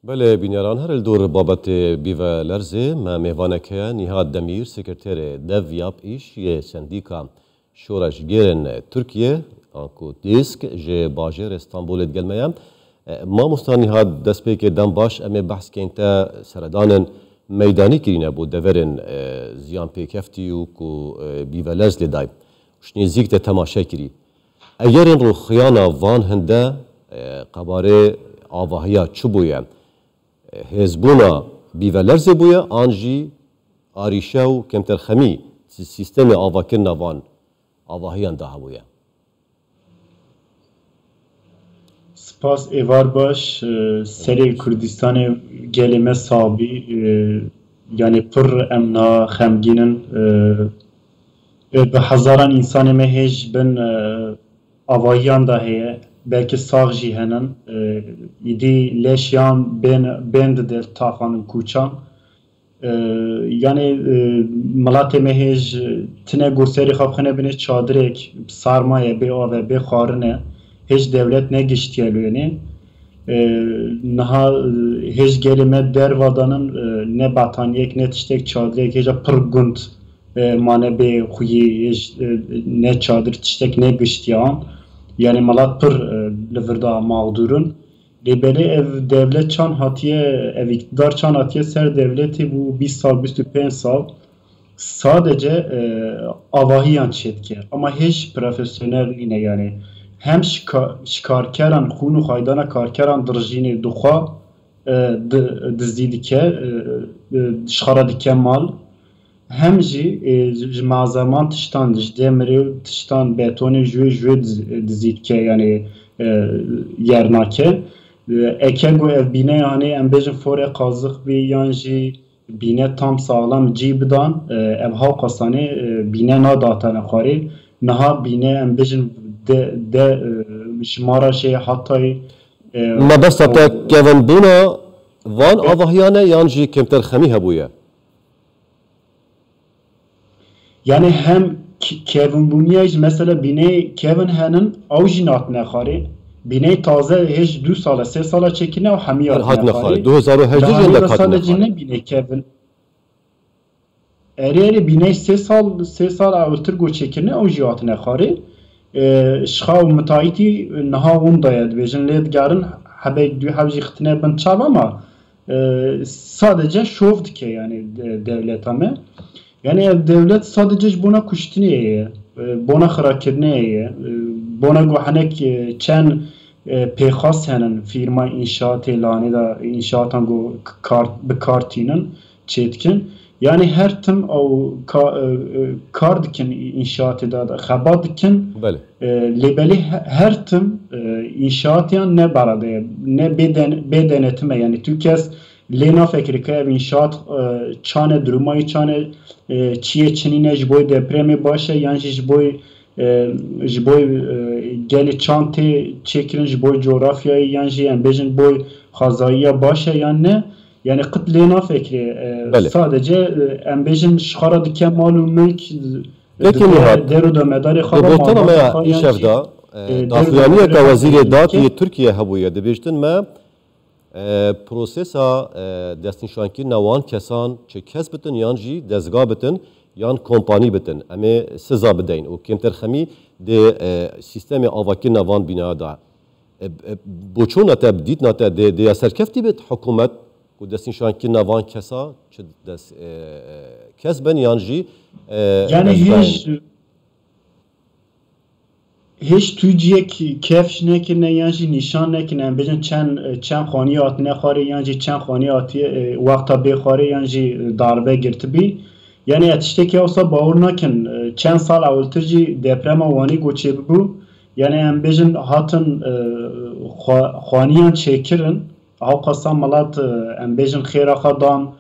بله بینیران هر دور بابت بیوه لرزه ما میوانکه نهاد دمیر سکرتر دویاب ایش یه سندیکا شورشگرن ترکیه آنکو دیسک جه باجر استانبول گلمه ما مستانی هاد دست به که دم باش امی بحث که انتا سردانن میدانی کرینه بود دورن زیان پیکفتی و کو بیوه لرز لیدای وشنی زیگت تماشا کری اگر این رو خیانا وان هنده قباره آواهیا چوبویه هزبونا بیولرزه بویا آنجی آریشه و کمتر خمی سیستم آواکر نوان آواهیان ده بویا سپاس ایوار باش سری کردستان گلمه صابی yani pır emna xemginin به هزاران انسان مهج بن آواییان ده هیه belki sağ jihenin idi leşyan bend der tafanın kuçan yani malatê mehej tine gurseri xapxene bine çadırek sarmaye be ave be xarine hiç devlet ne giştiyelüyeni naha hiç gelime dervadanın ne bataniyek ne tiştek çadırek hiç pırgund mane be xuyi hiç ne çadır tiştek ne giştiyan yani malat pır livrda mağdurun libeli ev devlet çan hatiye ev iktidar çan hatiye ser devleti bu 20 sal 25 sal sadece avahiyan çetke ama hiç profesyonel yine yani hem şikarkeran khunu haydana karkeran drjini duha dizidike şaradike mal hem jî malzeman tiştan demiri tiştan betonu jwe dizitke yani yernake ekego ev bine yani em bejin fore qazık bi yan jî bine tam sağlam cibidan ev halqasane bine nadatane xari naha bine em bejin de şmara şey hatay ما بس تا كيفن بونا وان آواهیانه یان جی کمتر خمی هبویه yani hem Kevin Buniyaj mesela bine Kevin Han'ın avjinat nekhari bine taze hiç 2 sala 3 sala çekine o hamiyat nekhari 2018 yılında sadece ne bine Kevin eri bine 3 sal avultur go çekine avjiyat nekhari şav müteahhiti naha undayad vejin ledgarın habek du havji xtine ben çava ama sadece şov dike yani devlet ama yani devlet sadece buna kuştuniye, buna xarakirneye, buna gohanek çen peyxas henin firma inşaat elani da inşaatan go kartinin çetkin. Yani her tim o kar dikin inşaat da xabat dikin. Lebeli her tim inşaat yan ne barade ne bedenetime yani Türkiye's Lena fikri که inşaat çane durumayı çane çiye çinine jboy depremi başa yani jboy geli çante çekirin jboy coğrafyayı yani bejin boy xazaiya başa yani yani kıt Lena fikri sadece embejin şkara diken malumuk deru da medari xaba ma işevda daxilaniye ka vazir dati Türkiye habuye debiştin ma پروسسا دستنشانکی نوان کسان چه کس بتن یان جی دزگاه بتن یان کمپانی بتن اما سزا بدین و کمتر خمی ده سیستم آواکی نوان بنا دا بچون نتا بدید نتا ده سرکفتی بت حکومت و دستنشانکی نوان کسا چه دست کس بن یان جی yani hiç Türkiye kefş nekine yani nişan nekine bejin çen xaniyat nekhari yani çen xaniyat vaqta bexari yani darbe girtibi yani etişteki olsa bağır nakin çen sal avultırcı deprem avani goçebi bu yani em bejin hatın xaniyan çekirin avqasan malat em bejin xiraxadan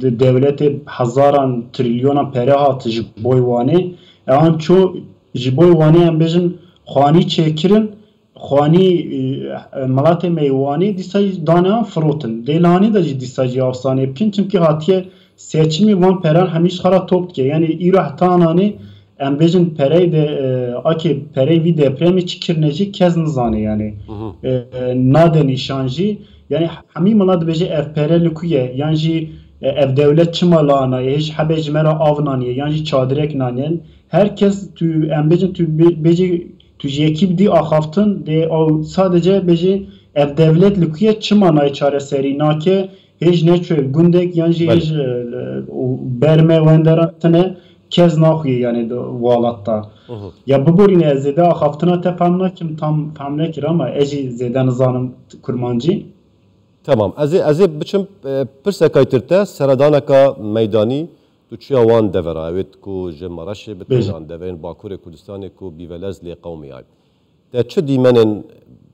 devleti hazaran trilyonan pere hatıcı boyvani an ço jiboy wani em bejin xani çekirin xani malatê meywanî dîsa daneyan firotin lêlanî de jî dîsa jî afsanê bikin çünkü hatiye seçimî van peran hemî ji xwe re top dike yani îro heta ananî em bêjin perey de akê perey vî depremê çi kirine jî kes nizane yani nade nîşan jî yani hemî mala dibêje ev pere li ku ye yan jî ev devlet çi mala anaye hêj hebe ji me re av naniye yan jî çadirek naniyen herkes tu em bêjin tu bêjî tu ji yekî bidî axaftin dê ew sadece bêjî ev devlet li ku ye çi manayê çareserî nake hêj neçû gundek yan jî hêj berme wenderan tune kez naxuye yani walatta. Ya biborîne ez zêde axaftina te fehm nakim tam fehm nekir ama ez jî zêde nizanim kurmancî. Tamam. Ez ê biçim pirsekay tir te seradaneka meydanî tu çiya wan devera evêt ku ji Maraşê bitin deverên Bakurê Kurdistanê ku bîvelez lê qewmî ay. Te çi dîmenên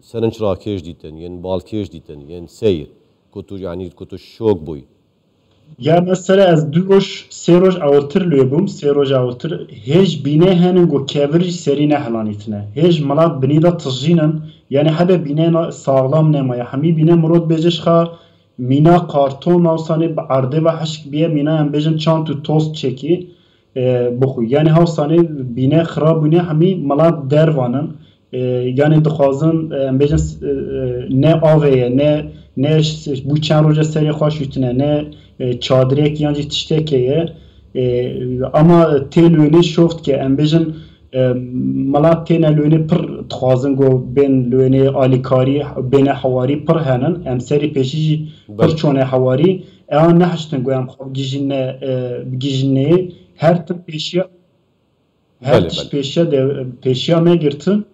serin rakêj dîtin, yên balkêj dîtin, yên seyr ku tu yanî ku tu şok bûyî. Ya mesela ez du roj sê roj awiltir lê bûm sê roj awiltir hêj bînê henin got kevir jî serî nehelanîtine hêj mala binî de tijînin yani hebe bînê sağlam nemaye hemî bînê mirov bêje xwe mîna karton hawsanê bi erdê ve hişk biye mîna em bêjin çand û tost çekî bixwe yani hawsanê bînê xirab bûne hemî mala dervanin yani dixwazin em bêjin ne avê ye ne bu çend roja serê xwe şûtine ne çadirek yan jî tiştekê ye ama tê lûnê şoft ke em bêjin mala têne lûnê pir dixwazin got bên lûnê alîkarî bêne hewarî pir henin em serî pêşî jî pir çûne hewarî ewan nehiştin got em xwe bigîjînê her tişt pêşiya me girtin.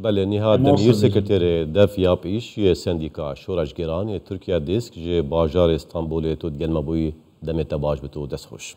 Belê Nihat Demîr sekreterê dev ya pêş yê sendîka şoreşgeran yê Tirkiye Dîsk ji bajarê Stenbolê tu digelme bûyî demê te baş bi tu dest xweş.